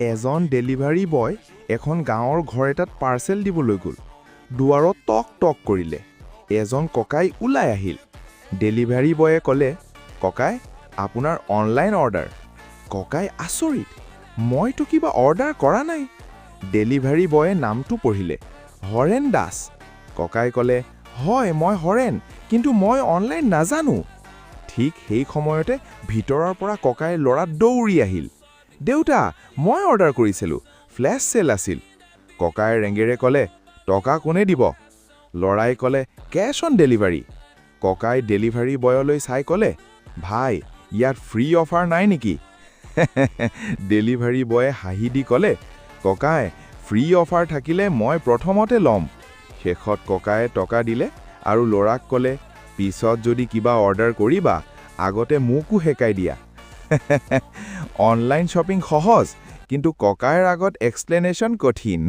এজন delivery boy এখন গাঁৱৰ ঘৰ এটাত পাৰ্চেল দিবলৈ গ'ল। দুৱাৰত টক টক কৰিলে। এজন ককাই ওলাই আহিল। ডেলিভাৰী বয়ে ক'লে, ককাই, আপোনাৰ অনলাইন অৰ্ডাৰ। ককাই আচৰিত, মইতো কিবা অৰ্ডাৰ কৰা নাই। ডেলিভাৰী বয়ে নামটো পঢ়িলে, হৰেণ দাস। ককাই ক'লে, হয় মই হৰেণ, কিন্তু মই অনলাইন নাজানো। ঠিক সেই সময়তে ভিতৰৰ পৰা ককাইৰ ল'ৰা দৌৰি আহিল। দেউতা, মই অৰ্ডাৰ কৰিছিলোঁ, ফ্লেছ চেল আছিল। ককাই ৰেঙেৰে ক'লে, টকা কোনে দিব? ল'ৰাই ক'লে, কেছ অন ডেলিভাৰী। ককাই ডেলিভাৰী বয়লৈ চাই ক'লে, ভাই, ইয়াত ফ্ৰী অফাৰ নাই নেকি? ডেলিভাৰী বয়ে হাঁহি দি ক'লে, ককাই, ফ্ৰী অফাৰ থাকিলে মই প্ৰথমতে ল'ম। শেষত ককায়ে টকা দিলে আৰু ল'ৰাক ক'লে, পিছত যদি কিবা অৰ্ডাৰ কৰিবা, আগতে মোকো শিকাই দিয়া। অনলাইন শ্বপিং সহজ, কিন্তু ককাইৰ আগত এক্সপ্লেনেশ্যন কঠিন।